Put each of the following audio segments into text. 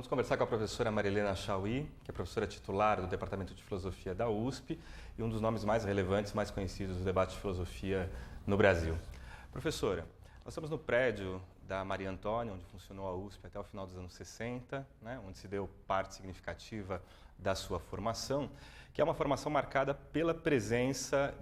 Vamos conversar com a professora Marilena Chauí, que é professora titular do Departamento de Filosofia da USP e um dos nomes mais relevantes, mais conhecidos do debate de filosofia no Brasil. Professora, nós estamos no prédio da Maria Antônia, onde funcionou a USP até o final dos anos 60, né, onde se deu parte significativa da sua formação, que é uma formação marcada pela presença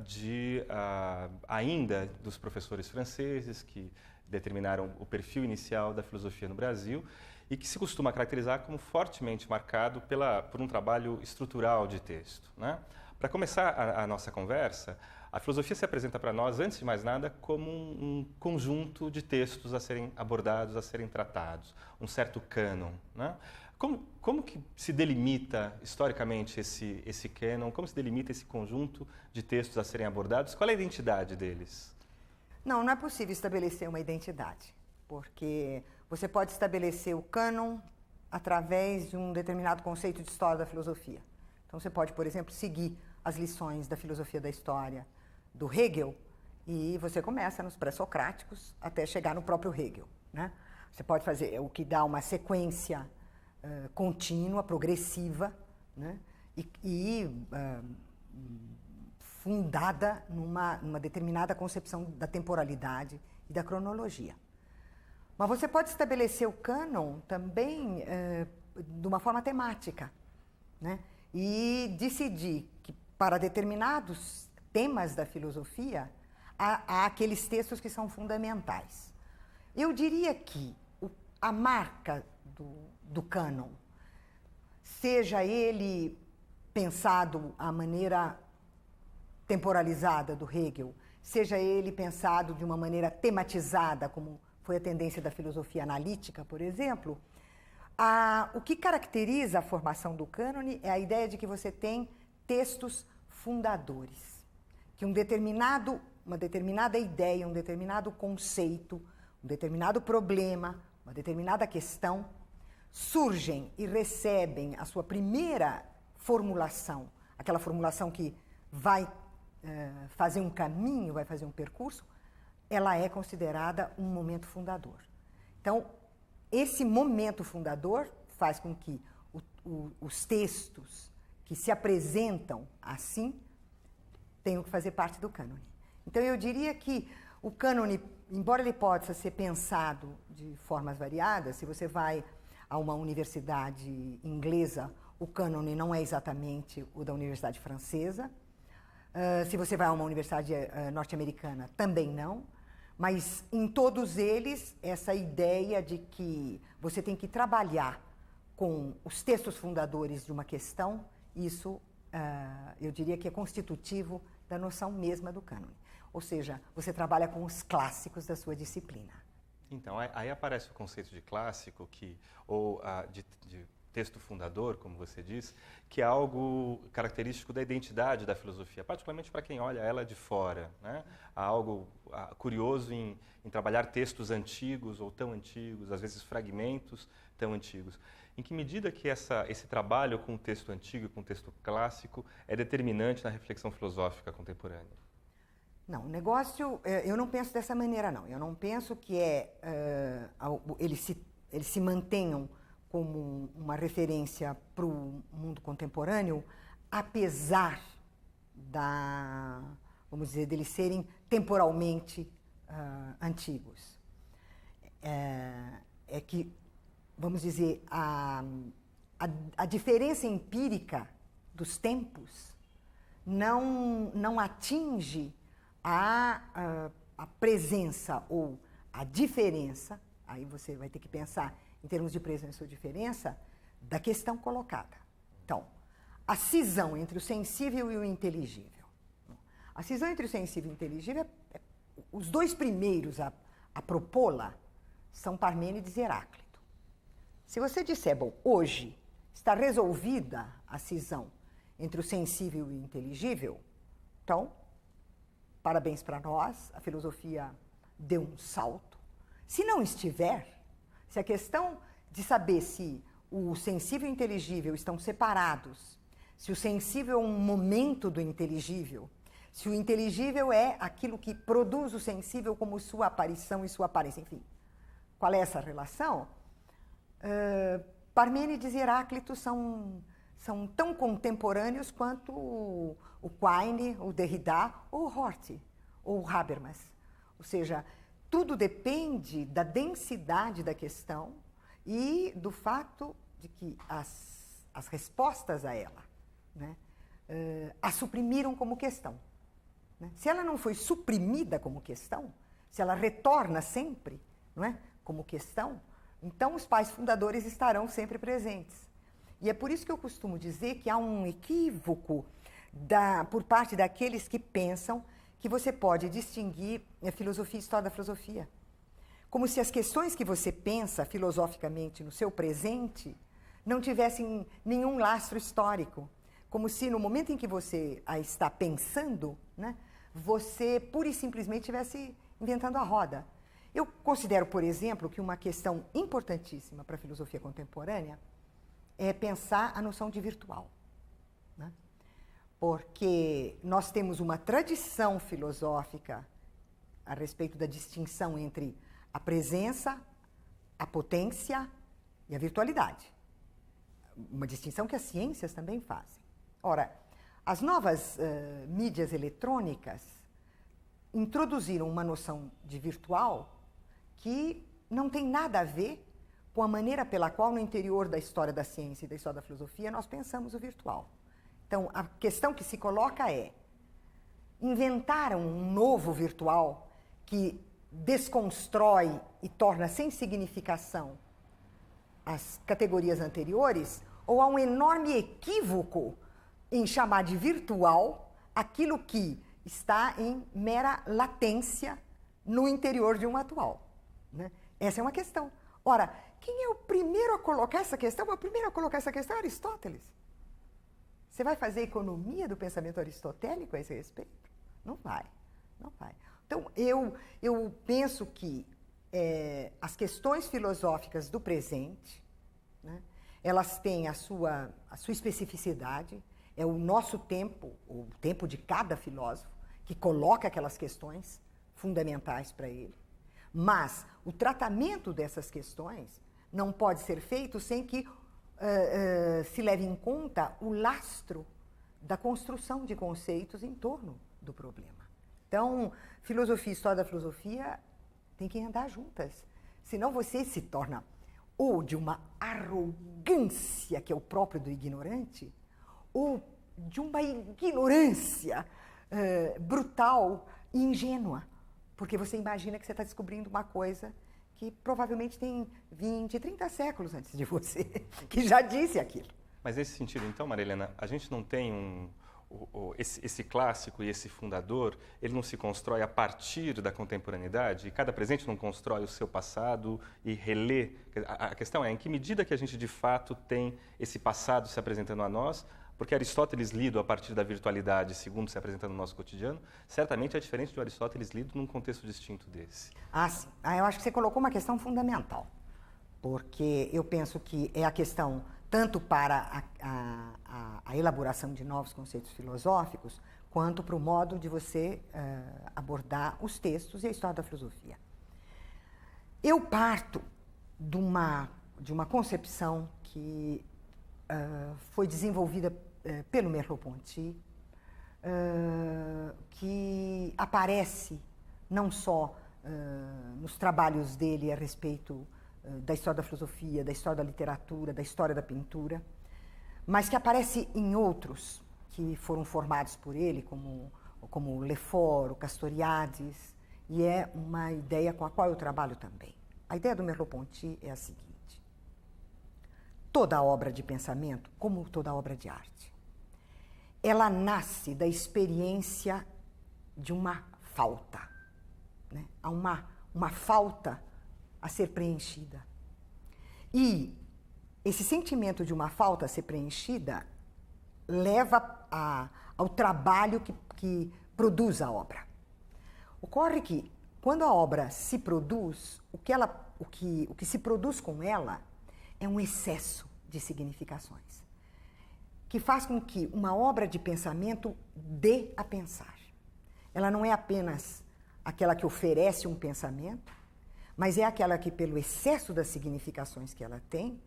ainda dos professores franceses que determinaram o perfil inicial da filosofia no Brasil e que se costuma caracterizar como fortemente marcado por um trabalho estrutural de texto, né? Para começar a nossa conversa, a filosofia se apresenta para nós, antes de mais nada, como um conjunto de textos a serem abordados, a serem tratados, um certo cânon, né? Como que se delimita historicamente esse cânon? Como se delimita esse conjunto de textos a serem abordados? Qual é a identidade deles? Não é possível estabelecer uma identidade, porque você pode estabelecer o cânon através de um determinado conceito de história da filosofia. Então você pode, por exemplo, seguir as lições da filosofia da história do Hegel e você começa nos pré-socráticos até chegar no próprio Hegel, né? Você pode fazer o que dá uma sequência contínua, progressiva, né? Fundada numa determinada concepção da temporalidade e da cronologia. Mas você pode estabelecer o cânon também de uma forma temática, né? E decidir que para determinados temas da filosofia há aqueles textos que são fundamentais. Eu diria que a marca do cânon, seja ele pensado à maneira temporalizada do Hegel, seja ele pensado de uma maneira tematizada, como foi a tendência da filosofia analítica, por exemplo, o que caracteriza a formação do cânone é a ideia de que você tem textos fundadores, que uma determinada ideia, um determinado conceito, um determinado problema, uma determinada questão, surgem e recebem a sua primeira formulação, aquela formulação que vai fazer um caminho, vai fazer um percurso, ela é considerada um momento fundador. Então, esse momento fundador faz com que os textos que se apresentam assim tenham que fazer parte do cânone. Então, eu diria que o cânone, embora ele possa ser pensado de formas variadas, se você vai a uma universidade inglesa, o cânone não é exatamente o da universidade francesa. Se você vai a uma universidade norte-americana, também não. Mas em todos eles, essa ideia de que você tem que trabalhar com os textos fundadores de uma questão, isso eu diria que é constitutivo da noção mesma do cânone. Ou seja, você trabalha com os clássicos da sua disciplina. Então, aí aparece o conceito de clássico, ou de texto fundador, como você diz, que é algo característico da identidade da filosofia, particularmente para quem olha ela de fora, né? Há algo curioso em trabalhar textos antigos ou tão antigos, às vezes fragmentos tão antigos. Em que medida que esse trabalho com o texto antigo e com o texto clássico é determinante na reflexão filosófica contemporânea? Não, o negócio, eu não penso dessa maneira, não. Eu não penso que eles se mantenham como uma referência para o mundo contemporâneo, apesar vamos dizer, deles serem temporalmente antigos. É que, vamos dizer, a diferença empírica dos tempos não atinge a presença ou a diferença, aí você vai ter que pensar em termos de presença ou diferença, da questão colocada. Então, a cisão entre o sensível e o inteligível. A cisão entre o sensível e o inteligível, os dois primeiros a propô-la são Parmênides e Heráclito. Se você disser, bom, hoje está resolvida a cisão entre o sensível e o inteligível, então, parabéns para nós, a filosofia deu um salto. Se não estiver, se a questão de saber se o sensível e o inteligível estão separados, se o sensível é um momento do inteligível, se o inteligível é aquilo que produz o sensível como sua aparição e sua aparência, enfim, qual é essa relação? Parmênides e Heráclito são tão contemporâneos quanto o Quine, o Derrida, ou o Horthy, ou o Habermas. Ou seja, tudo depende da densidade da questão e do fato de que as respostas a ela, né, a suprimiram como questão. Né? Se ela não foi suprimida como questão, se ela retorna sempre, não é, como questão, então os pais fundadores estarão sempre presentes. E é por isso que eu costumo dizer que há um equívoco por parte daqueles que pensam que você pode distinguir a filosofia e história da filosofia. Como se as questões que você pensa filosoficamente no seu presente não tivessem nenhum lastro histórico. Como se no momento em que você a está pensando, né, você pura e simplesmente estivesse inventando a roda. Eu considero, por exemplo, que uma questão importantíssima para a filosofia contemporânea é pensar a noção de virtual. Né? Porque nós temos uma tradição filosófica a respeito da distinção entre a presença, a potência e a virtualidade. Uma distinção que as ciências também fazem. Ora, as novas mídias eletrônicas introduziram uma noção de virtual que não tem nada a ver com a maneira pela qual, no interior da história da ciência e da história da filosofia, nós pensamos o virtual. Então, a questão que se coloca é: inventaram um novo virtual que desconstrói e torna sem significação as categorias anteriores, ou há um enorme equívoco em chamar de virtual aquilo que está em mera latência no interior de um atual? Né? Essa é uma questão. Ora, quem é o primeiro a colocar essa questão? O primeiro a colocar essa questão é Aristóteles. Você vai fazer economia do pensamento aristotélico a esse respeito? Não vai, não vai. Então, eu penso que as questões filosóficas do presente, né, elas têm a sua especificidade, é o nosso tempo, o tempo de cada filósofo, que coloca aquelas questões fundamentais para ele. Mas o tratamento dessas questões não pode ser feito sem que se leve em conta o lastro da construção de conceitos em torno do problema. Então, filosofia e história da filosofia têm que andar juntas. Senão você se torna ou de uma arrogância, que é o próprio do ignorante, ou de uma ignorância brutal e ingênua. Porque você imagina que você está descobrindo uma coisa que provavelmente tem 20, 30 séculos antes de você, que já disse aquilo. Mas nesse sentido, então, Maria Helena, a gente não tem esse clássico e esse fundador, ele não se constrói a partir da contemporaneidade? E cada presente não constrói o seu passado e relê? A questão é, em que medida que a gente de fato tem esse passado se apresentando a nós? Porque Aristóteles lido a partir da virtualidade, segundo se apresentando no nosso cotidiano, certamente é diferente do Aristóteles lido num contexto distinto desse. Ah, sim. Eu acho que você colocou uma questão fundamental, porque eu penso que é a questão tanto para a elaboração de novos conceitos filosóficos, quanto para o modo de você abordar os textos e a história da filosofia. Eu parto de uma concepção que foi desenvolvida pelo Merleau-Ponty, que aparece não só nos trabalhos dele a respeito da história da filosofia, da história da literatura, da história da pintura, mas que aparece em outros que foram formados por ele, como Lefort, o Castoriadis, e é uma ideia com a qual eu trabalho também. A ideia do Merleau-Ponty é a seguinte: toda obra de pensamento, como toda obra de arte, ela nasce da experiência de uma falta. Né? Há uma falta a ser preenchida. E esse sentimento de uma falta a ser preenchida leva ao trabalho que produz a obra. Ocorre que, quando a obra se produz, o que se produz com ela é um excesso de significações, que faz com que uma obra de pensamento dê a pensar. Ela não é apenas aquela que oferece um pensamento, mas é aquela que, pelo excesso das significações que ela tem,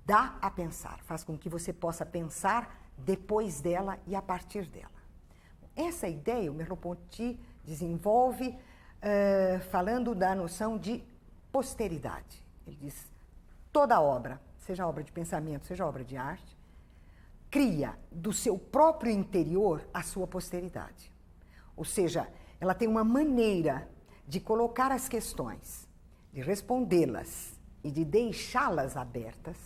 dá a pensar, faz com que você possa pensar depois dela e a partir dela. Essa ideia o Merleau-Ponty desenvolve falando da noção de posteridade. Ele diz, toda obra, seja obra de pensamento, seja obra de arte, cria do seu próprio interior a sua posteridade. Ou seja, ela tem uma maneira de colocar as questões, de respondê-las e de deixá-las abertas,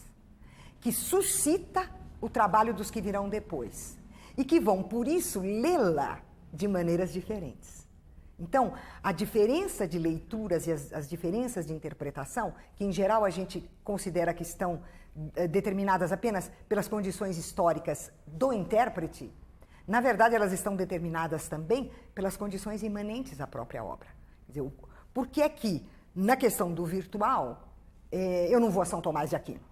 que suscita o trabalho dos que virão depois e que vão, por isso, lê-la de maneiras diferentes. Então, a diferença de leituras e as diferenças de interpretação, que em geral a gente considera que estão determinadas apenas pelas condições históricas do intérprete, na verdade elas estão determinadas também pelas condições imanentes à própria obra. Quer dizer, por que é que, na questão do virtual, eu não vou a São Tomás de Aquino?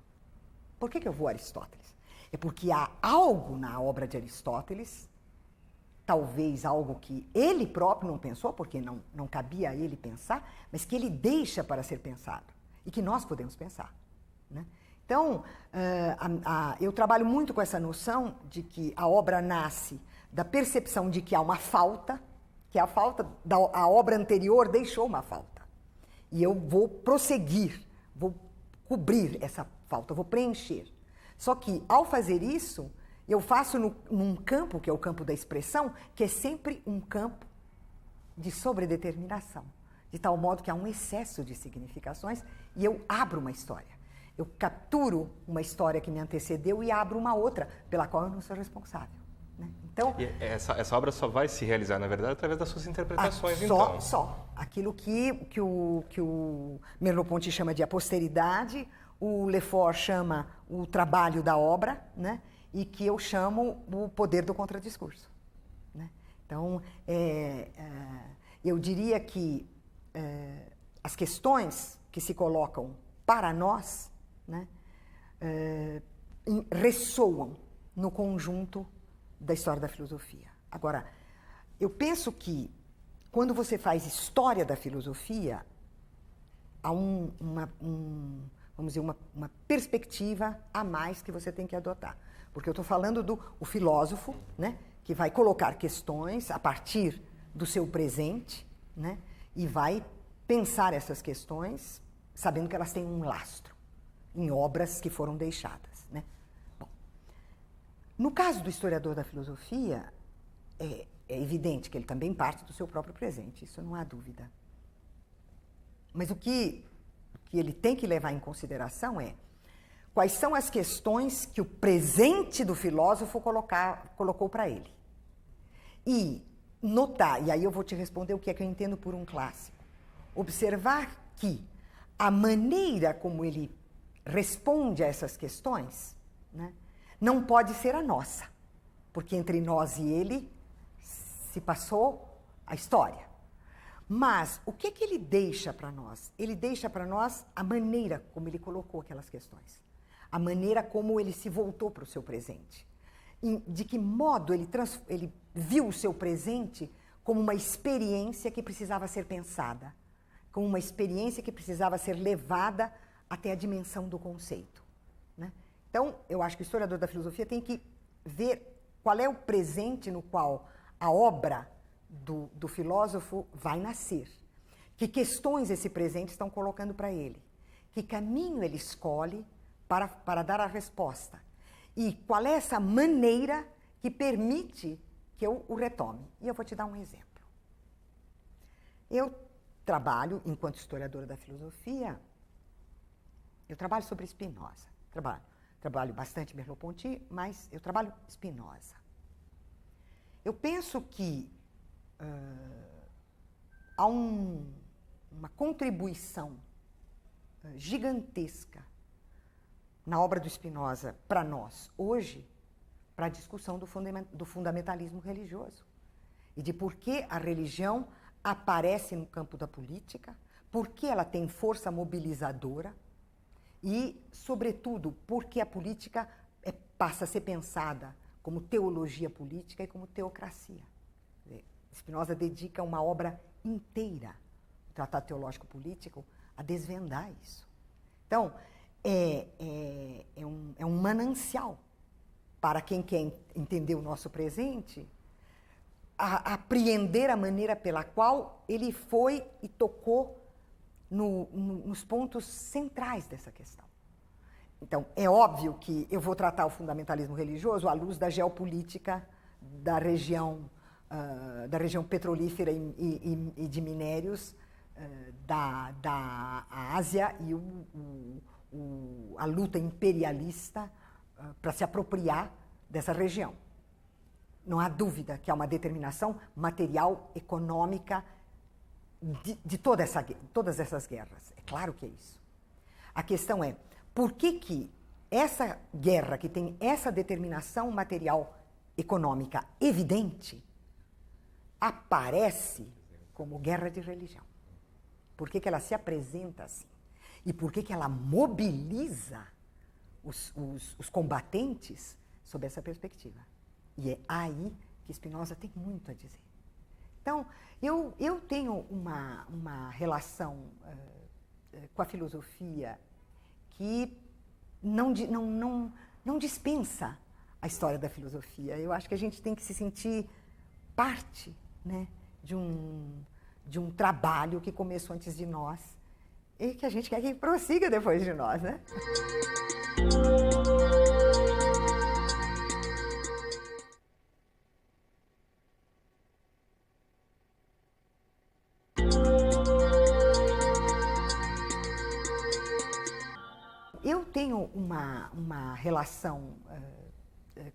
Por que eu vou a Aristóteles? É porque há algo na obra de Aristóteles, talvez algo que ele próprio não pensou, porque não cabia a ele pensar, mas que ele deixa para ser pensado e que nós podemos pensar, né? Então, eu trabalho muito com essa noção de que a obra nasce da percepção de que há uma falta, que a falta a obra anterior deixou uma falta. E eu vou prosseguir, vou cobrir essa falta, vou preencher. Só que, ao fazer isso, eu faço num campo, que é o campo da expressão, que é sempre um campo de sobredeterminação. De tal modo que há um excesso de significações e eu abro uma história. Eu capturo uma história que me antecedeu e abro uma outra, pela qual eu não sou responsável, né? Então, e essa obra só vai se realizar, na verdade, através das suas interpretações, então? Só. Aquilo que o Merleau-Ponty chama de a posteridade, o Lefort chama o trabalho da obra, né? E que eu chamo o poder do contradiscurso, né? Então, eu diria que as questões que se colocam para nós, né, ressoam no conjunto da história da filosofia. Agora, eu penso que quando você faz história da filosofia, há vamos dizer, uma perspectiva a mais que você tem que adotar. Porque eu estou falando do filósofo, né, que vai colocar questões a partir do seu presente, né, e vai pensar essas questões sabendo que elas têm um lastro em obras que foram deixadas, né? Bom, no caso do historiador da filosofia, é evidente que ele também parte do seu próprio presente, isso não há dúvida. Mas o que ele tem que levar em consideração é quais são as questões que o presente do filósofo colocou para ele. E notar, e aí eu vou te responder o que é que eu entendo por um clássico, observar que a maneira como ele responde a essas questões, né, não pode ser a nossa, porque entre nós e ele se passou a história. Mas o que ele deixa para nós? Ele deixa para nós a maneira como ele colocou aquelas questões, a maneira como ele se voltou para o seu presente, de que modo ele viu o seu presente como uma experiência que precisava ser pensada, como uma experiência que precisava ser levada até a dimensão do conceito, né? Então, eu acho que o historiador da filosofia tem que ver qual é o presente no qual a obra do filósofo vai nascer. Que questões esse presente estão colocando para ele? Que caminho ele escolhe para dar a resposta? E qual é essa maneira que permite que eu o retome? E eu vou te dar um exemplo. Eu trabalho, enquanto historiadora da filosofia, eu trabalho sobre Spinoza. Trabalho bastante Merleau-Ponty, mas eu trabalho Spinoza. Eu penso que há uma contribuição gigantesca na obra do Spinoza para nós, hoje, para a discussão do fundamentalismo religioso e de por que a religião aparece no campo da política, por que ela tem força mobilizadora e, sobretudo, por que a política passa a ser pensada como teologia política e como teocracia. Spinoza dedica uma obra inteira, o Tratado Teológico Político, a desvendar isso. Então, é um manancial para quem quer entender o nosso presente, apreender a maneira pela qual ele foi e tocou nos pontos centrais dessa questão. Então, é óbvio que eu vou tratar o fundamentalismo religioso à luz da geopolítica da região petrolífera e de minérios da Ásia e a luta imperialista para se apropriar dessa região. Não há dúvida que há uma determinação material, econômica de todas essas guerras. É claro que é isso. A questão é, por que essa guerra que tem essa determinação material econômica evidente aparece como guerra de religião? Por que ela se apresenta assim? E por que ela mobiliza os combatentes sob essa perspectiva? E é aí que Spinoza tem muito a dizer. Então, eu tenho uma relação com a filosofia que não dispensa a história da filosofia. Eu acho que a gente tem que se sentir parte, né, de um trabalho que começou antes de nós e que a gente quer que prossiga depois de nós, né? Eu tenho uma relação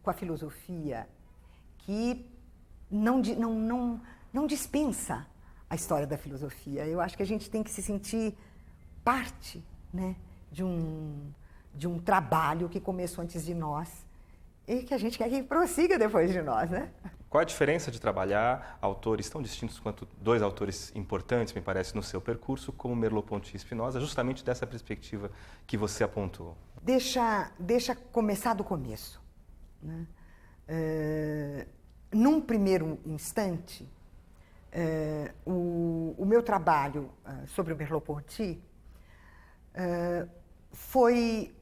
com a filosofia que não dispensa a história da filosofia. Eu acho que a gente tem que se sentir parte, né, de um trabalho que começou antes de nós e que a gente quer que prossiga depois de nós, né? Qual a diferença de trabalhar autores tão distintos quanto dois autores importantes, me parece, no seu percurso, como Merleau-Ponty e Spinoza, justamente dessa perspectiva que você apontou? Deixa começar do começo, né? Num primeiro instante, o meu trabalho sobre o Merleau-Ponty foi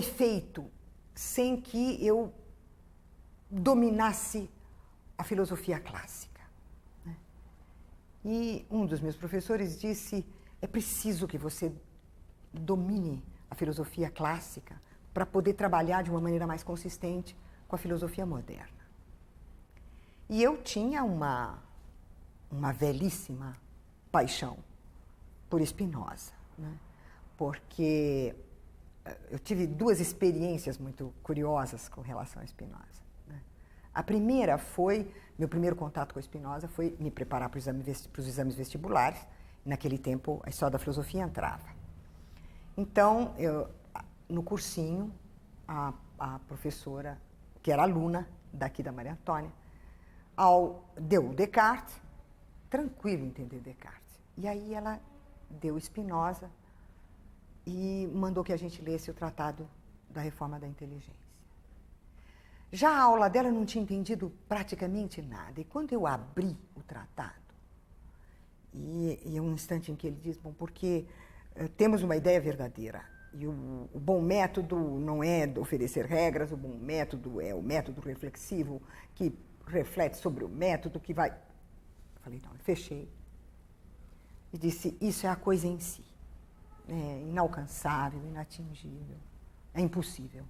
feito sem que eu dominasse a filosofia clássica, né? E um dos meus professores disse, é preciso que você domine a filosofia clássica para poder trabalhar de uma maneira mais consistente com a filosofia moderna. E eu tinha uma velhíssima paixão por Spinoza, né? Porque eu tive duas experiências muito curiosas com relação a Spinoza, né? A primeira foi, meu primeiro contato com Spinoza foi me preparar para os exames vestibulares. Naquele tempo, a história da filosofia entrava. Então, no cursinho, a professora, que era aluna daqui da Maria Antônia, deu Descartes, tranquilo entender Descartes. E aí ela deu Spinoza e mandou que a gente lesse o Tratado da Reforma da Inteligência. Já a aula dela eu não tinha entendido praticamente nada. E quando eu abri o tratado, e é um instante em que ele diz, bom, porque temos uma ideia verdadeira, e o bom método não é oferecer regras, o bom método é o método reflexivo, que reflete sobre o método que vai... Eu falei, não, eu fechei. E disse, isso é a coisa em si. É inalcançável, inatingível, é impossível.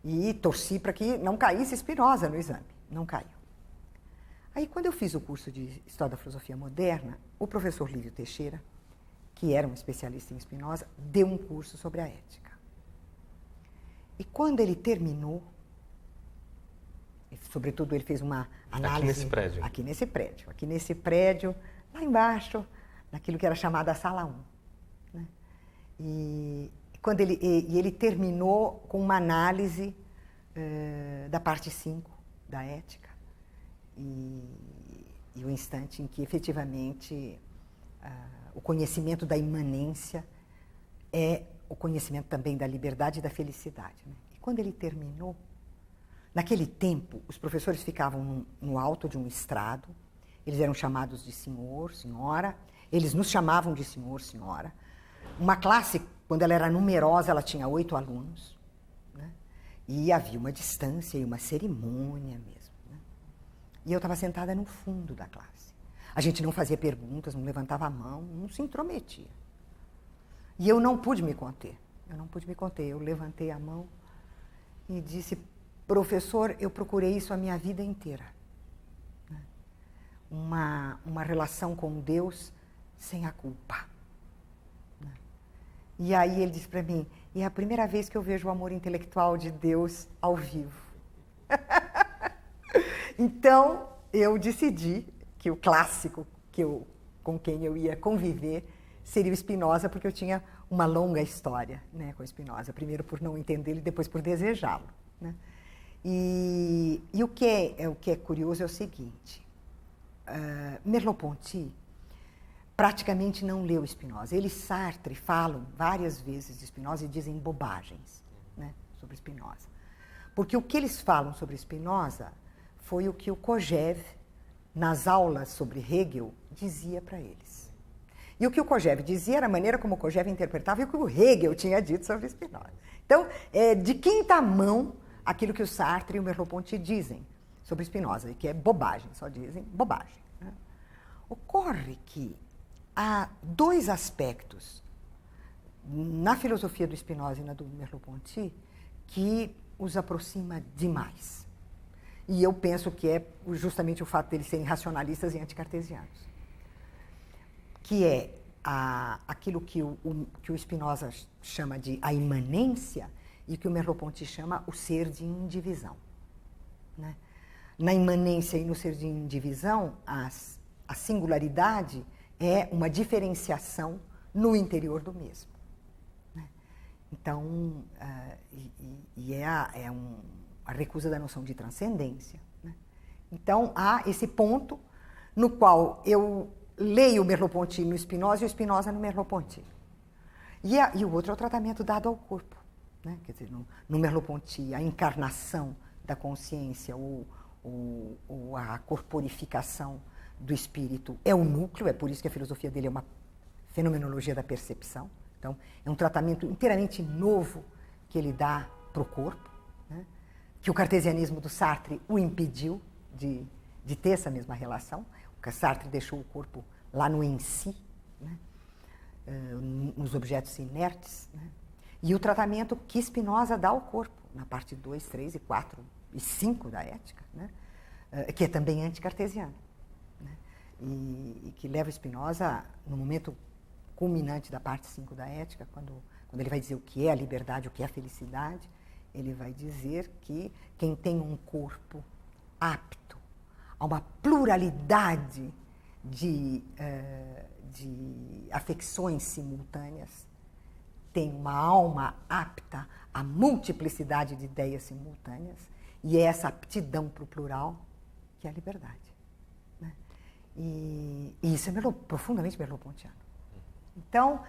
E torci para que não caísse Spinoza no exame. Não caiu. Aí, quando eu fiz o curso de História da Filosofia Moderna, o professor Lívio Teixeira, que era um especialista em Spinoza, deu um curso sobre a ética. E quando ele terminou, sobretudo ele fez uma análise... Aqui nesse prédio, lá embaixo, naquilo que era chamada a Sala 1. Né? E ele terminou com uma análise da parte 5 da ética e o instante em que efetivamente o conhecimento da imanência é o conhecimento também da liberdade e da felicidade, né? E quando ele terminou, naquele tempo os professores ficavam no alto de um estrado, eles eram chamados de senhor, senhora, eles nos chamavam de senhor, senhora. Uma classe quando ela era numerosa, ela tinha 8 alunos, né? E havia uma distância e uma cerimônia mesmo, né? E eu estava sentada no fundo da classe. A gente não fazia perguntas, não levantava a mão, não se intrometia. E eu não pude me conter. Eu levantei a mão e disse: professor, eu procurei isso a minha vida inteira. Uma relação com Deus sem a culpa. E aí ele disse para mim: e é a primeira vez que eu vejo o amor intelectual de Deus ao vivo. Então, eu decidi que o clássico com quem eu ia conviver seria o Spinoza, porque eu tinha uma longa história, né, com o Spinoza. Primeiro por não entendê-lo e depois por desejá-lo, né? E o que é curioso é o seguinte: Merleau-Ponty praticamente não leu Spinoza. Ele e Sartre falam várias vezes de Spinoza e dizem bobagens, né, sobre Spinoza. Porque o que eles falam sobre Spinoza foi o que o Kojève, nas aulas sobre Hegel, dizia para eles. E o que o Kojève dizia era a maneira como o Kojève interpretava e o que o Hegel tinha dito sobre Spinoza. Então, é de quinta mão aquilo que o Sartre e o Merleau-Ponty dizem sobre Spinoza, que é bobagem, só dizem bobagem, né? Ocorre que há 2 aspectos na filosofia do Spinoza e na do Merleau-Ponty que os aproxima demais. E eu penso que é justamente o fato deles serem racionalistas e anticartesianos, que é aquilo que o Spinoza chama de a imanência e que o Merleau-Ponty chama o ser de indivisão, né? Na imanência e no ser de indivisão, a singularidade é uma diferenciação no interior do mesmo, né? Então, a recusa da noção de transcendência, né? Então, há esse ponto no qual eu leio o Merleau-Ponty no Spinoza e o Spinoza no Merleau-Ponty. E o outro é o tratamento dado ao corpo, né? Quer dizer, no Merleau-Ponty, a encarnação da consciência ou a corporificação do espírito é o núcleo, é por isso que a filosofia dele é uma fenomenologia da percepção. Então, é um tratamento inteiramente novo que ele dá para o corpo, né? Que o cartesianismo do Sartre o impediu de ter essa mesma relação. O Sartre deixou o corpo lá no em si, né? Nos objetos inertes, né? E o tratamento que Spinoza dá ao corpo, na parte 2, 3 e 4 e 5 da Ética, né? Que é também anticartesiano, né? E que leva Spinoza, no momento culminante da parte 5 da Ética, quando ele vai dizer o que é a liberdade, o que é a felicidade, ele vai dizer que quem tem um corpo apto a uma pluralidade de afecções simultâneas tem uma alma apta à multiplicidade de ideias simultâneas, e é essa aptidão para o plural que é a liberdade, né? E isso é profundamente merleau-pontiano. Então,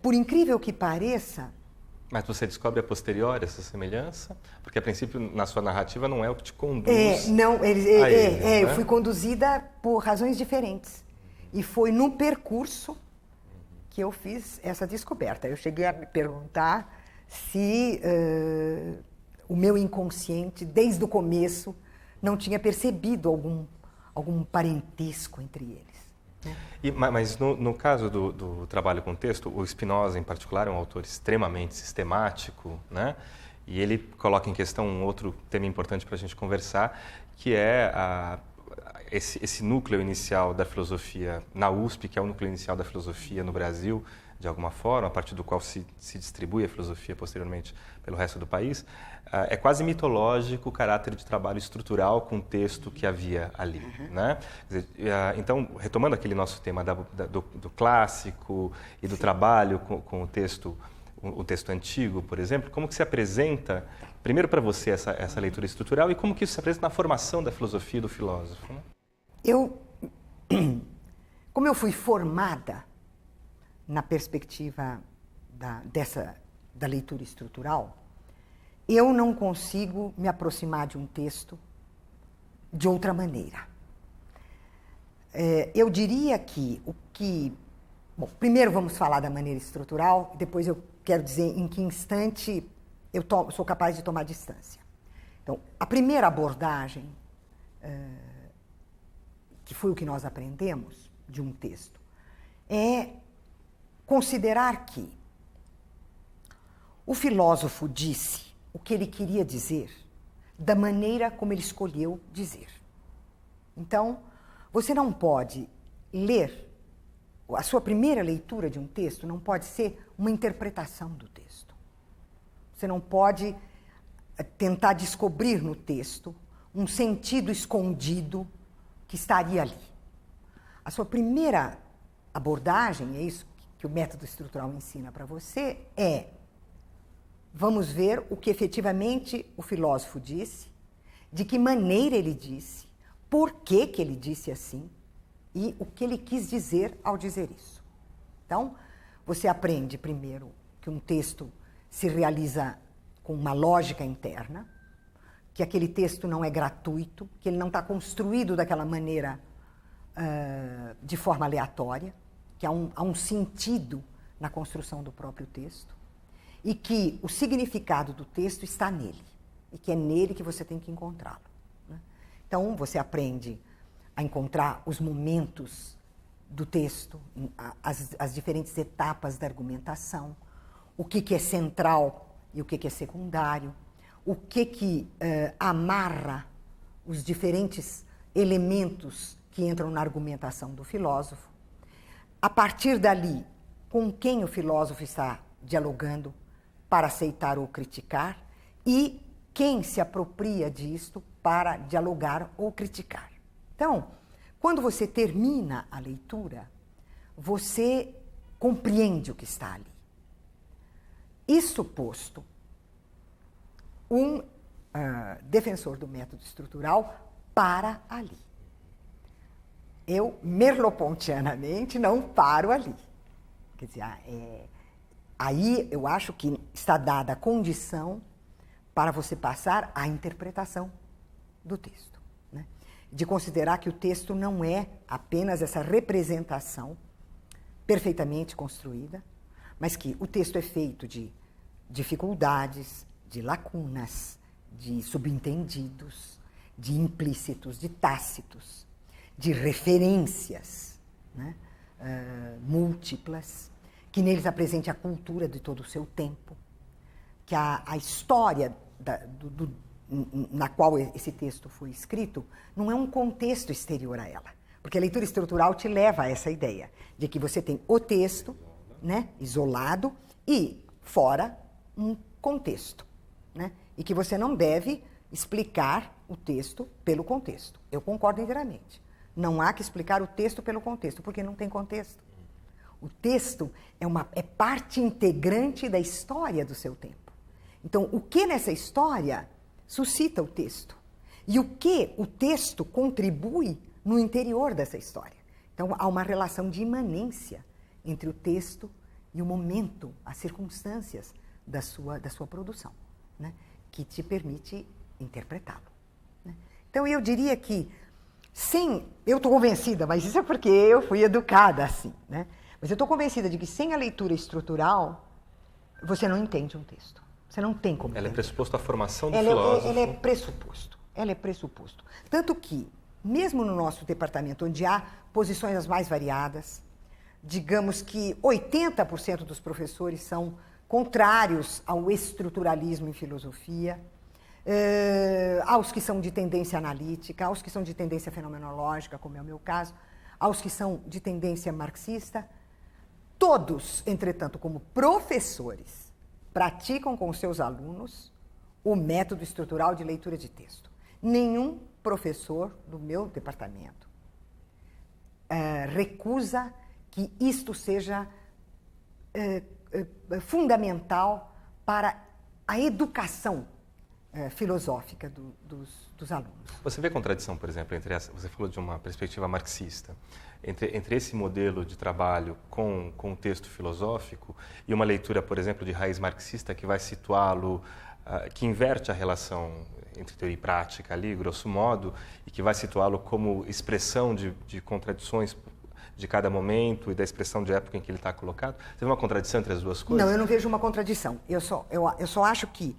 por incrível que pareça... Mas você descobre a posteriori essa semelhança? Porque, a princípio, na sua narrativa, não é o que te conduz eu fui conduzida por razões diferentes. E foi num percurso que eu fiz essa descoberta. Eu cheguei a me perguntar se o meu inconsciente, desde o começo, não tinha percebido algum parentesco entre eles. Mas no caso do trabalho com texto, o Spinoza, em particular, é um autor extremamente sistemático, né? E ele coloca em questão um outro tema importante para a gente conversar, que é esse núcleo inicial da filosofia na USP, que é o núcleo inicial da filosofia no Brasil, de alguma forma, a partir do qual se distribui a filosofia posteriormente pelo resto do país. É quase mitológico o caráter de trabalho estrutural com o texto que havia ali, né? Quer dizer, então, retomando aquele nosso tema do clássico e do trabalho com o texto antigo, por exemplo, como que se apresenta, primeiro para você, essa leitura estrutural e como que isso se apresenta na formação da filosofia do filósofo, né? Como eu fui formada na perspectiva da leitura estrutural, eu não consigo me aproximar de um texto de outra maneira. Eu diria que o que Bom, primeiro vamos falar da maneira estrutural, depois eu quero dizer em que instante eu sou capaz de tomar distância. Então, a primeira abordagem, que foi o que nós aprendemos de um texto, é considerar que o filósofo disse o que ele queria dizer da maneira como ele escolheu dizer. Então, você não pode ler, a sua primeira leitura de um texto não pode ser uma interpretação do texto. Você não pode tentar descobrir no texto um sentido escondido que estaria ali. A sua primeira abordagem, é isso que o método estrutural ensina para você, é: vamos ver o que efetivamente o filósofo disse, de que maneira ele disse, por que que ele disse assim e o que ele quis dizer ao dizer isso. Então, você aprende primeiro que um texto se realiza com uma lógica interna, que aquele texto não é gratuito, que ele não está construído daquela maneira de forma aleatória, que há um sentido na construção do próprio texto, e que o significado do texto está nele, e que é nele que você tem que encontrá-lo, né? Então, você aprende a encontrar os momentos do texto, as diferentes etapas da argumentação, o que é central e o que é secundário, o que amarra os diferentes elementos que entram na argumentação do filósofo. A partir dali, com quem o filósofo está dialogando para aceitar ou criticar, e quem se apropria disto para dialogar ou criticar. Então, quando você termina a leitura, você compreende o que está ali. Isso posto, um defensor do método estrutural para ali. Eu, merleau-pontianamente, não paro ali. Quer dizer, aí eu acho que está dada a condição para você passar à interpretação do texto, né? De considerar que o texto não é apenas essa representação perfeitamente construída, mas que o texto é feito de dificuldades, de lacunas, de subentendidos, de implícitos, de tácitos, de referências, né, múltiplas, que neles apresente a cultura de todo o seu tempo, que a história na qual esse texto foi escrito não é um contexto exterior a ela, porque a leitura estrutural te leva a essa ideia de que você tem o texto, né, isolado, e fora um contexto, né, e que você não deve explicar o texto pelo contexto. Eu concordo inteiramente. Não há que explicar o texto pelo contexto, porque não tem contexto. O texto é parte integrante da história do seu tempo. Então, o que nessa história suscita o texto? E o que o texto contribui no interior dessa história? Então, há uma relação de imanência entre o texto e o momento, as circunstâncias da sua produção, né, que te permite interpretá-lo, né? Então, eu diria que, eu estou convencida, mas isso é porque eu fui educada assim, né? Mas eu estou convencida de que sem a leitura estrutural, você não entende um texto. Você não tem como entender. Ela é pressuposto à formação do filósofo. Ela é pressuposto. Ela é pressuposto. Tanto que, mesmo no nosso departamento, onde há posições as mais variadas, digamos que 80% dos professores são contrários ao estruturalismo em filosofia, aos que são de tendência analítica, aos que são de tendência fenomenológica, como é o meu caso, aos que são de tendência marxista. Todos, entretanto, como professores, praticam com seus alunos o método estrutural de leitura de texto. Nenhum professor do meu departamento recusa que isto seja fundamental para a educação filosófica dos alunos. Você vê contradição, por exemplo, você falou de uma perspectiva marxista, entre esse modelo de trabalho com o texto filosófico e uma leitura, por exemplo, de raiz marxista que vai situá-lo, que inverte a relação entre teoria e prática ali, grosso modo, e que vai situá-lo como expressão de contradições de cada momento e da expressão de época em que ele está colocado? Você vê uma contradição entre as duas coisas? Não, eu não vejo uma contradição. Eu só acho que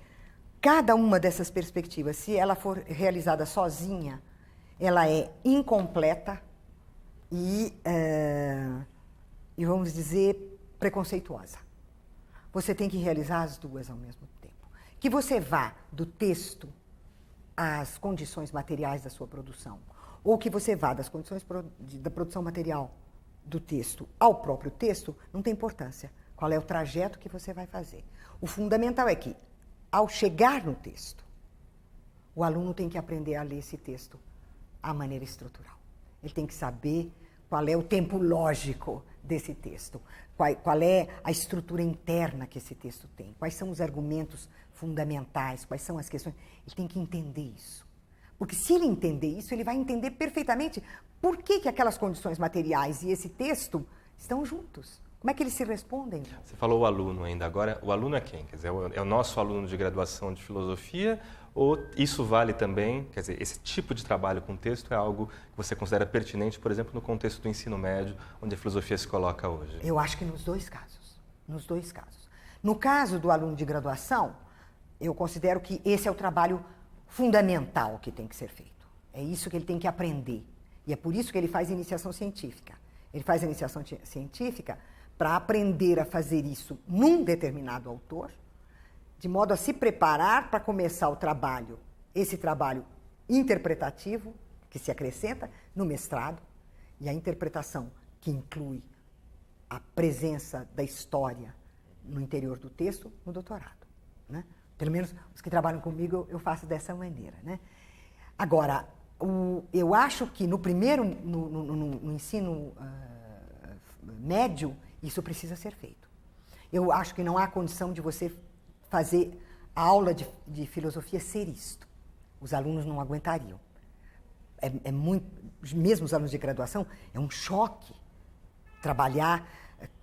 cada uma dessas perspectivas, se ela for realizada sozinha, ela é incompleta e vamos dizer, preconceituosa. Você tem que realizar as duas ao mesmo tempo. Que você vá do texto às condições materiais da sua produção, ou que você vá das condições da produção material do texto ao próprio texto, não tem importância. Qual é o trajeto que você vai fazer? O fundamental é que, ao chegar no texto, o aluno tem que aprender a ler esse texto à maneira estrutural. Ele tem que saber qual é o tempo lógico desse texto, qual é a estrutura interna que esse texto tem, quais são os argumentos fundamentais, quais são as questões. Ele tem que entender isso. Porque se ele entender isso, ele vai entender perfeitamente por que aquelas condições materiais e esse texto estão juntos. Como é que eles se respondem? Você falou o aluno ainda. Agora, o aluno é quem? Quer dizer, é o nosso aluno de graduação de filosofia ou isso vale também, quer dizer, esse tipo de trabalho com texto é algo que você considera pertinente, por exemplo, no contexto do ensino médio, onde a filosofia se coloca hoje? Eu acho que nos dois casos. Nos dois casos. No caso do aluno de graduação, eu considero que esse é o trabalho fundamental que tem que ser feito. É isso que ele tem que aprender. E é por isso que ele faz iniciação científica. Ele faz a iniciação científica para aprender a fazer isso num determinado autor, de modo a se preparar para começar o trabalho, esse trabalho interpretativo, que se acrescenta no mestrado, e a interpretação que inclui a presença da história no interior do texto, no doutorado, né? Pelo menos os que trabalham comigo, eu faço dessa maneira, né? Agora, eu acho que no ensino médio, isso precisa ser feito. Eu acho que não há condição de você fazer a aula de filosofia ser isto. Os alunos não aguentariam. Mesmo os alunos de graduação, é um choque trabalhar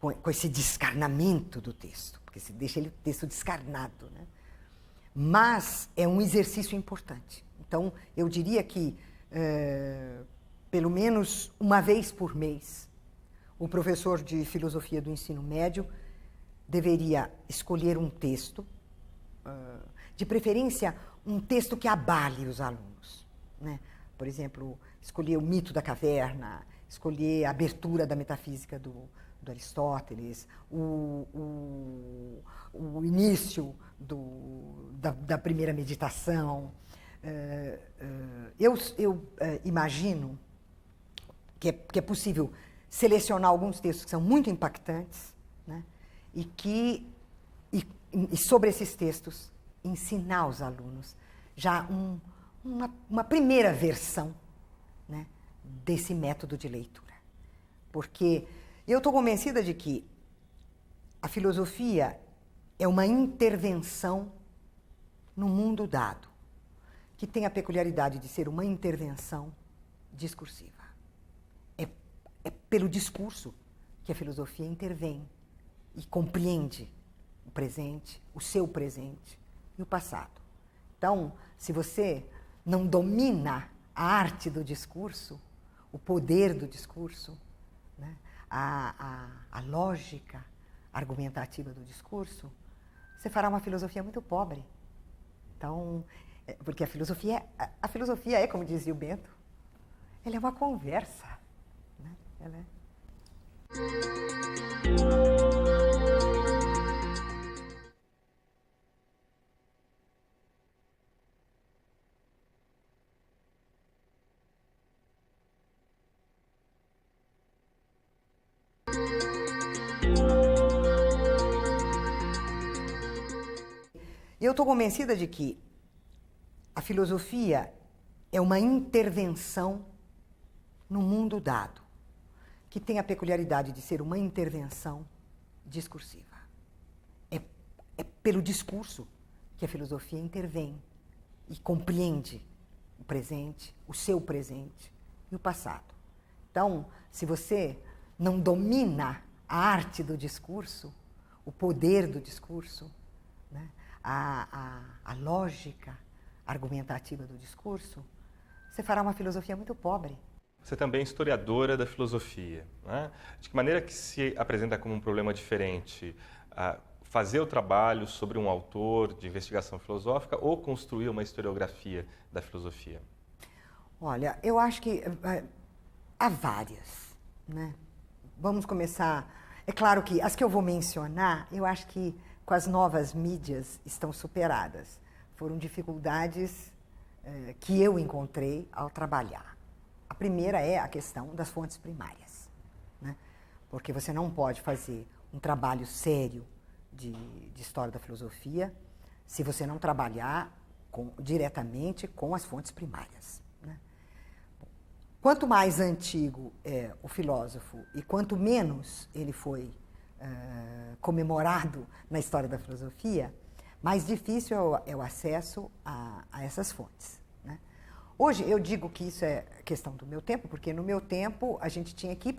com esse descarnamento do texto, porque se deixa o texto descarnado, né? Mas é um exercício importante. Então, eu diria que, pelo menos uma vez por mês, o professor de filosofia do ensino médio deveria escolher um texto, de preferência, um texto que abale os alunos, né? Por exemplo, escolher o mito da caverna, escolher a abertura da metafísica do Aristóteles, o início da primeira meditação. Eu imagino que é possível selecionar alguns textos que são muito impactantes, né? E sobre esses textos ensinar aos alunos já uma primeira versão, né, desse método de leitura. Porque eu estou convencida de que a filosofia é uma intervenção no mundo dado, que tem a peculiaridade de ser uma intervenção discursiva. É pelo discurso que a filosofia intervém e compreende o presente, o seu presente e o passado. Então, se você não domina a arte do discurso, o poder do discurso, né, a lógica argumentativa do discurso, você fará uma filosofia muito pobre. Então, porque a filosofia é, como dizia o Bento, ela é uma conversa, né? Ela é... Eu estou convencida de que a filosofia é uma intervenção no mundo dado, que tem a peculiaridade de ser uma intervenção discursiva. É pelo discurso que a filosofia intervém e compreende o presente, o seu presente e o passado. Então, se você não domina a arte do discurso, o poder do discurso, né, a lógica argumentativa do discurso, você fará uma filosofia muito pobre. Você também é historiadora da filosofia, né? De que maneira que se apresenta como um problema diferente fazer o trabalho sobre um autor de investigação filosófica ou construir uma historiografia da filosofia? Olha, eu acho que há várias, né? Vamos começar. É claro que as que eu vou mencionar, eu acho que com as novas mídias estão superadas. Foram dificuldades que eu encontrei ao trabalhar. A primeira é a questão das fontes primárias, né? Porque você não pode fazer um trabalho sério de história da filosofia se você não trabalhar diretamente com as fontes primárias, né? Quanto mais antigo é o filósofo e quanto menos ele foi comemorado na história da filosofia, mais difícil é o acesso a essas fontes, né? Hoje eu digo que isso é questão do meu tempo, porque no meu tempo a gente tinha que ir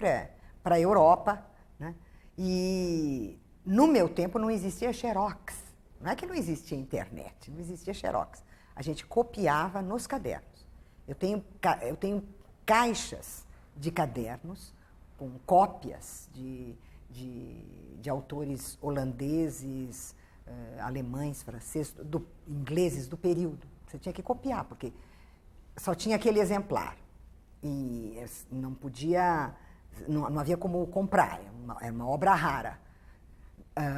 para a Europa, né? E no meu tempo não existia xerox. Não é que não existia internet, não existia xerox. A gente copiava nos cadernos. Eu tenho caixas de cadernos com cópias de autores holandeses, alemães, franceses, ingleses do período. Você tinha que copiar, porque só tinha aquele exemplar. E não podia, não havia como comprar, era uma obra rara.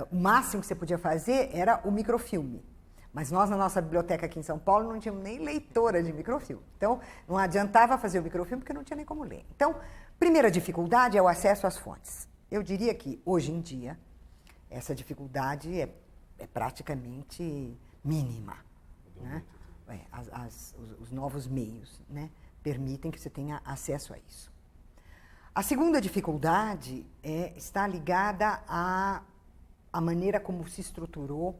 O máximo que você podia fazer era o microfilme. Mas nós, na nossa biblioteca aqui em São Paulo, não tínhamos nem leitora de microfilme. Então, não adiantava fazer o microfilme, porque não tinha nem como ler. Então, primeira dificuldade é o acesso às fontes. Eu diria que, hoje em dia, essa dificuldade é praticamente mínima, né? Os novos meios, né, permitem que você tenha acesso a isso. A segunda dificuldade está ligada à maneira como se estruturou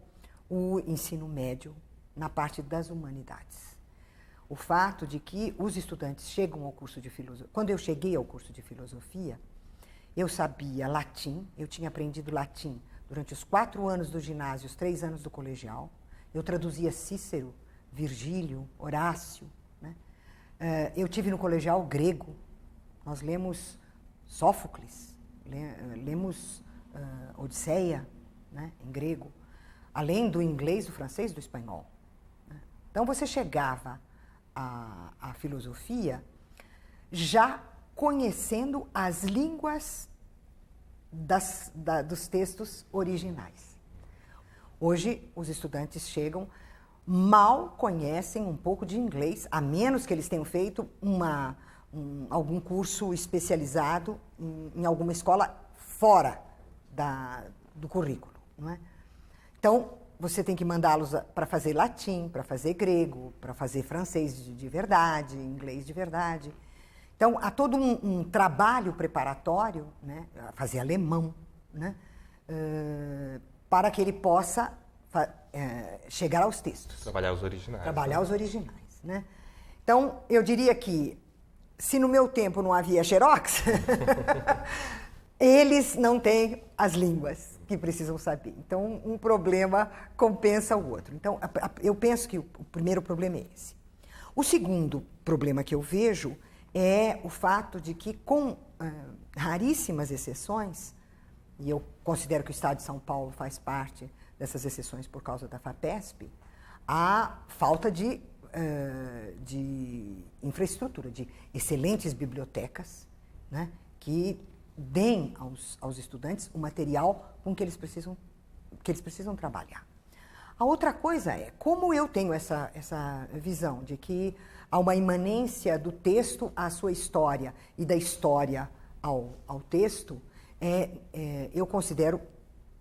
o ensino médio na parte das humanidades. O fato de que os estudantes chegam ao curso de filosofia... Quando eu cheguei ao curso de filosofia, eu sabia latim, eu tinha aprendido latim durante os 4 anos do ginásio, os 3 anos do colegial. Eu traduzia Cícero, Virgílio, Horácio, né? Eu tive no colegial grego. Nós lemos Sófocles, lemos Odisseia, né, em grego, além do inglês, do francês, do espanhol, né? Então você chegava à filosofia já conhecendo as línguas dos textos originais. Hoje os estudantes chegam, mal conhecem um pouco de inglês, a menos que eles tenham feito algum curso especializado em alguma escola fora do currículo, não é? Então, você tem que mandá-los para fazer latim, para fazer grego, para fazer francês de verdade, inglês de verdade. Então, há todo um trabalho preparatório, né, fazer alemão, né, para que ele possa chegar aos textos. Trabalhar os originais. Trabalhar, né, os originais, né? Então, eu diria que, se no meu tempo não havia xerox, eles não têm as línguas que precisam saber. Então, um problema compensa o outro. Então, eu penso que o primeiro problema é esse. O segundo problema que eu vejo é o fato de que, com raríssimas exceções, e eu considero que o Estado de São Paulo faz parte dessas exceções por causa da FAPESP, há falta de infraestrutura, de excelentes bibliotecas, né, que deem aos estudantes o material com que eles precisam trabalhar. A outra coisa é, como eu tenho essa visão de que há uma imanência do texto à sua história e da história ao texto, eu considero,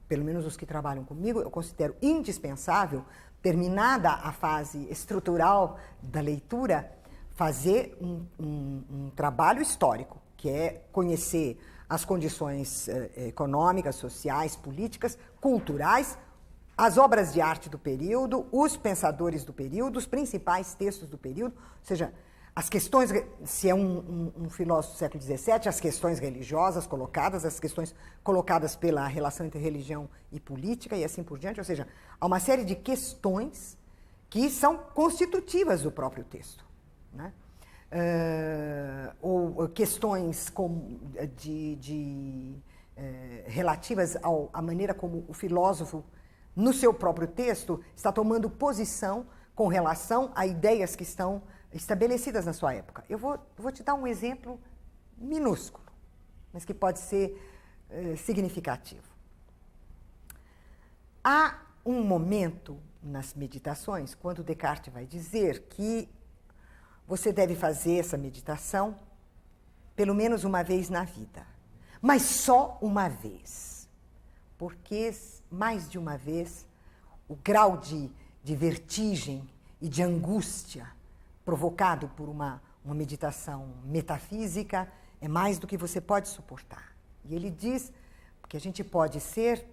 pelo menos os que trabalham comigo, eu considero indispensável, terminada a fase estrutural da leitura, fazer um trabalho histórico, que é conhecer as condições econômicas, sociais, políticas, culturais, as obras de arte do período, os pensadores do período, os principais textos do período, ou seja, as questões, se é um filósofo do século XVII, as questões religiosas colocadas, as questões colocadas pela relação entre religião e política e assim por diante, ou seja, há uma série de questões que são constitutivas do próprio texto, né? Ou questões relativas à maneira como o filósofo, no seu próprio texto, está tomando posição com relação a ideias que estão estabelecidas na sua época. Eu vou te dar um exemplo minúsculo, mas que pode ser significativo. Há um momento nas meditações, quando Descartes vai dizer que você deve fazer essa meditação pelo menos uma vez na vida, mas só uma vez, porque mais de uma vez o grau de vertigem e de angústia provocado por uma meditação metafísica é mais do que você pode suportar. E ele diz que a gente pode ser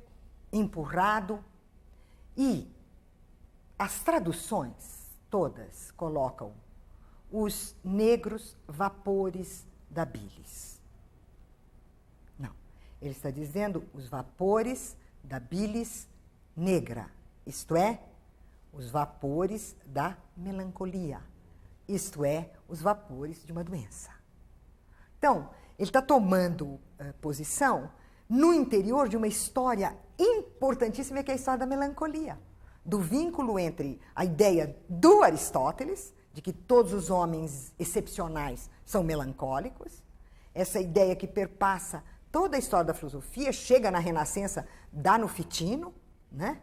empurrado, e as traduções todas colocam os negros vapores da bilis. Não, ele está dizendo os vapores da bilis negra, isto é, os vapores da melancolia, isto é, os vapores de uma doença. Então, ele está tomando posição no interior de uma história importantíssima, que é a história da melancolia, do vínculo entre a ideia do Aristóteles, de que todos os homens excepcionais são melancólicos, essa ideia que perpassa toda a história da filosofia, chega na Renascença, dá no Ficino, né?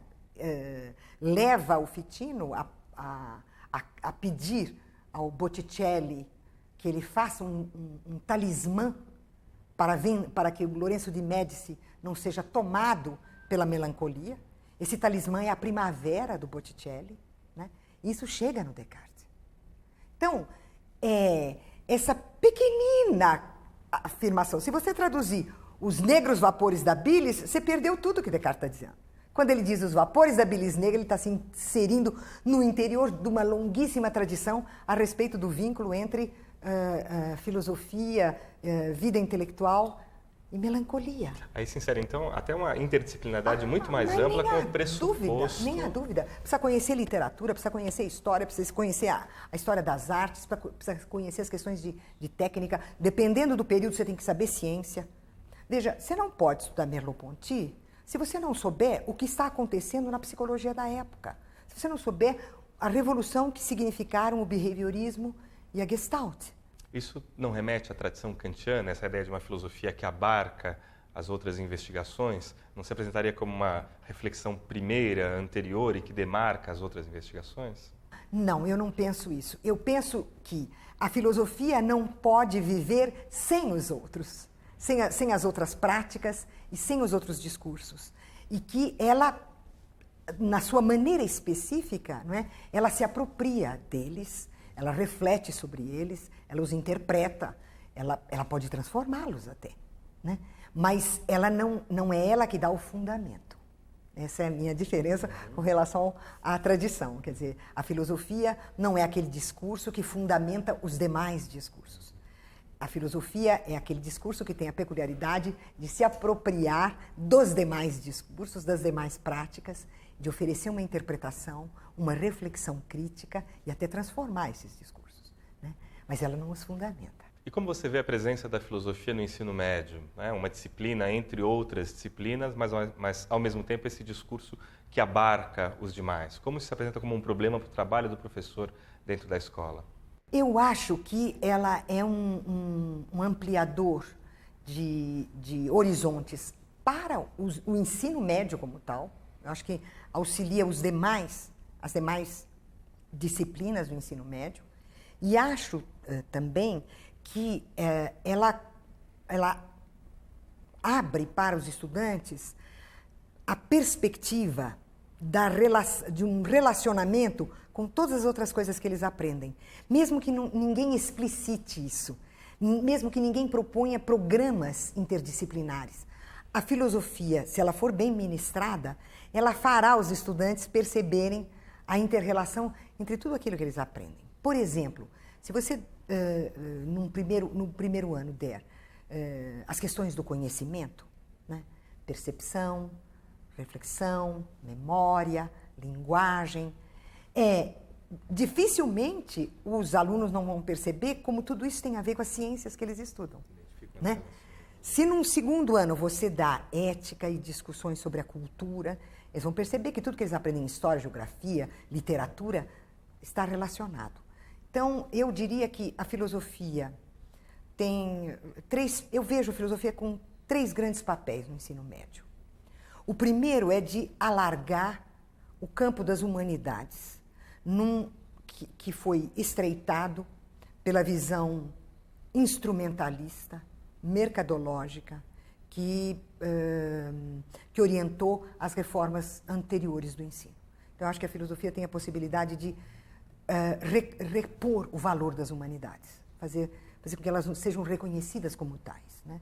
Leva o Ficino a pedir ao Botticelli que ele faça um talismã para que o Lourenço de Médici não seja tomado pela melancolia. Esse talismã é a primavera do Botticelli, né? Isso chega no Descartes. Então, essa pequenina afirmação, se você traduzir os negros vapores da bilis, você perdeu tudo que Descartes está dizendo. Quando ele diz os vapores da bilis negra, ele está se inserindo no interior de uma longuíssima tradição a respeito do vínculo entre filosofia, vida intelectual e melancolia. Aí se insere, então, até uma interdisciplinaridade muito mais ampla com o pressuposto. Nem há dúvida. Precisa conhecer literatura, precisa conhecer história, precisa conhecer a história das artes, precisa conhecer as questões de técnica. Dependendo do período, você tem que saber ciência. Veja, você não pode estudar Merleau-Ponty se você não souber o que está acontecendo na psicologia da época. Se você não souber a revolução que significaram o behaviorismo e a Gestalt. Isso não remete à tradição kantiana, essa ideia de uma filosofia que abarca as outras investigações? Não se apresentaria como uma reflexão primeira, anterior e que demarca as outras investigações? Não, eu não penso isso. Eu penso que a filosofia não pode viver sem os outros, sem as outras práticas e sem os outros discursos. E que ela, na sua maneira específica, não é? Ela se apropria deles, ela reflete sobre eles, ela os interpreta, ela pode transformá-los até, né? Mas ela não é ela que dá o fundamento. Essa é a minha diferença com relação à tradição. Quer dizer, a filosofia não é aquele discurso que fundamenta os demais discursos. A filosofia é aquele discurso que tem a peculiaridade de se apropriar dos demais discursos, das demais práticas, de oferecer uma interpretação, uma reflexão crítica e até transformar esses discursos, né? Mas ela não os fundamenta. E como você vê a presença da filosofia no ensino médio? Né? Uma disciplina entre outras disciplinas, mas ao mesmo tempo esse discurso que abarca os demais. Como isso se apresenta como um problema para o trabalho do professor dentro da escola? Eu acho que ela é um ampliador de horizontes para o ensino médio como tal. Eu acho que auxilia as demais disciplinas do ensino médio. E acho também que ela abre para os estudantes a perspectiva de um relacionamento com todas as outras coisas que eles aprendem. Mesmo que ninguém explicite isso, mesmo que ninguém proponha programas interdisciplinares. A filosofia, se ela for bem ministrada, ela fará os estudantes perceberem a inter-relação entre tudo aquilo que eles aprendem. Por exemplo, se você, no primeiro ano, der as questões do conhecimento, né? Percepção, reflexão, memória, linguagem, dificilmente os alunos não vão perceber como tudo isso tem a ver com as ciências que eles estudam, né? Se num segundo ano você dá ética e discussões sobre a cultura, eles vão perceber que tudo que eles aprendem em história, geografia, literatura, está relacionado. Então, eu diria que a filosofia tem eu vejo a filosofia com 3 grandes papéis no ensino médio. O primeiro é de alargar o campo das humanidades, que foi estreitado pela visão instrumentalista, mercadológica, que orientou as reformas anteriores do ensino. Então, eu acho que a filosofia tem a possibilidade de repor o valor das humanidades, fazer com que elas sejam reconhecidas como tais, né?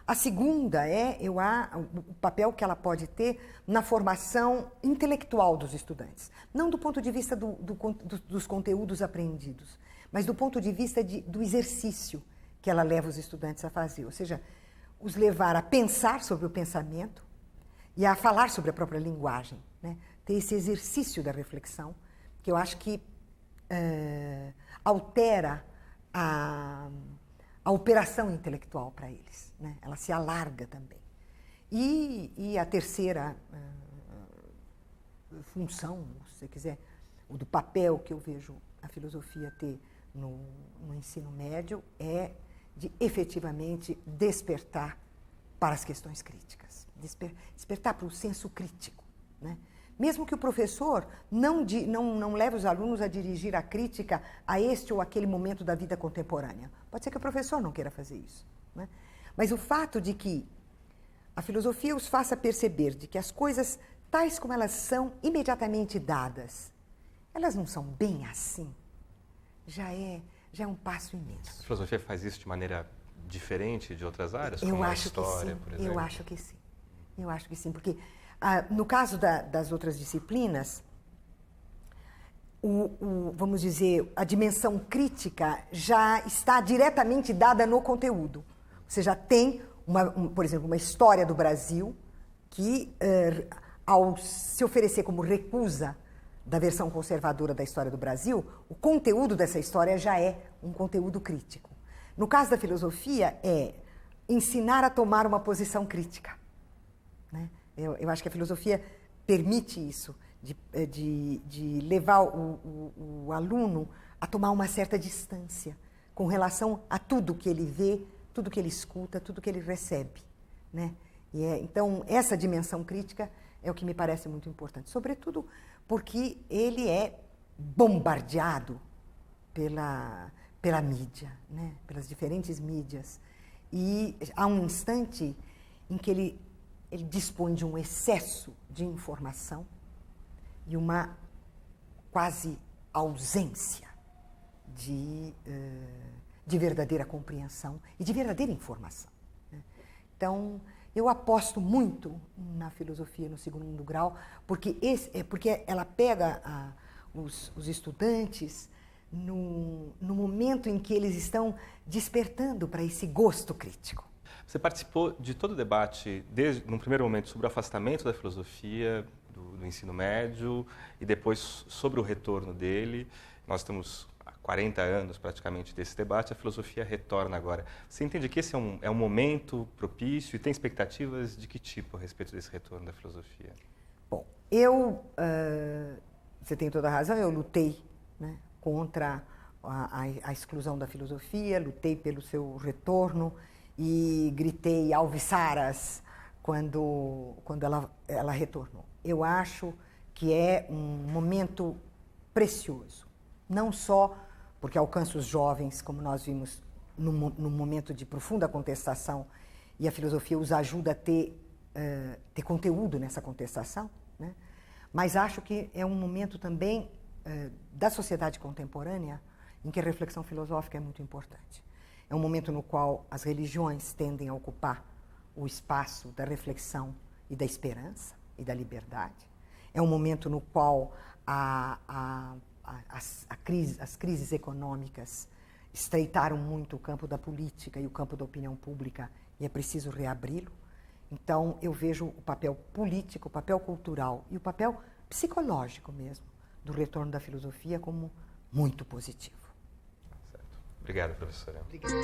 A segunda é o papel que ela pode ter na formação intelectual dos estudantes. Não do ponto de vista dos conteúdos aprendidos, mas do ponto de vista do exercício que ela leva os estudantes a fazer. Ou seja, os levar a pensar sobre o pensamento e a falar sobre a própria linguagem, né? Ter esse exercício da reflexão, que eu acho que altera a operação intelectual para eles, né? Ela se alarga também. E a terceira função, se você quiser, do papel que eu vejo a filosofia ter no ensino médio é de efetivamente despertar para as questões críticas, despertar para o senso crítico, né? Mesmo que o professor não leve os alunos a dirigir a crítica a este ou aquele momento da vida contemporânea. Pode ser que o professor não queira fazer isso, né? Mas o fato de que a filosofia os faça perceber de que as coisas, tais como elas são, imediatamente dadas, elas não são bem assim, já é um passo imenso. A filosofia faz isso de maneira diferente de outras áreas, como a história, por exemplo? Eu acho que sim. Eu acho que sim, porque no caso das outras disciplinas, vamos dizer, a dimensão crítica já está diretamente dada no conteúdo. Você já tem, por exemplo, uma história do Brasil que, ao se oferecer como recusa da versão conservadora da história do Brasil, o conteúdo dessa história já é um conteúdo crítico. No caso da filosofia, é ensinar a tomar uma posição crítica, né? Eu acho que a filosofia permite isso, de levar o aluno a tomar uma certa distância com relação a tudo que ele vê, tudo que ele escuta, tudo que ele recebe, né? Então, essa dimensão crítica é o que me parece muito importante, sobretudo porque ele é bombardeado pela mídia, né? Pelas diferentes mídias. E há um instante em que ele dispõe de um excesso de informação e uma quase ausência de verdadeira compreensão e de verdadeira informação, né? Então, eu aposto muito na filosofia no segundo grau, porque ela pega os estudantes no momento em que eles estão despertando para esse gosto crítico. Você participou de todo o debate, no primeiro momento, sobre o afastamento da filosofia do ensino médio e depois sobre o retorno dele. Nós estamos há 40 anos praticamente desse debate, a filosofia retorna agora. Você entende que esse é um momento propício e tem expectativas de que tipo a respeito desse retorno da filosofia? Bom, você tem toda a razão, eu lutei, né, contra a exclusão da filosofia, lutei pelo seu retorno e gritei alviçaras quando ela retornou. Eu acho que é um momento precioso, não só porque alcança os jovens, como nós vimos num momento de profunda contestação, e a filosofia os ajuda a ter conteúdo nessa contestação, né? Mas acho que é um momento também da sociedade contemporânea em que a reflexão filosófica é muito importante. É um momento no qual as religiões tendem a ocupar o espaço da reflexão e da esperança e da liberdade. É um momento no qual as crises econômicas estreitaram muito o campo da política e o campo da opinião pública e é preciso reabri-lo. Então, eu vejo o papel político, o papel cultural e o papel psicológico mesmo do retorno da filosofia como muito positivo. Certo. Obrigado, professora. Obrigada.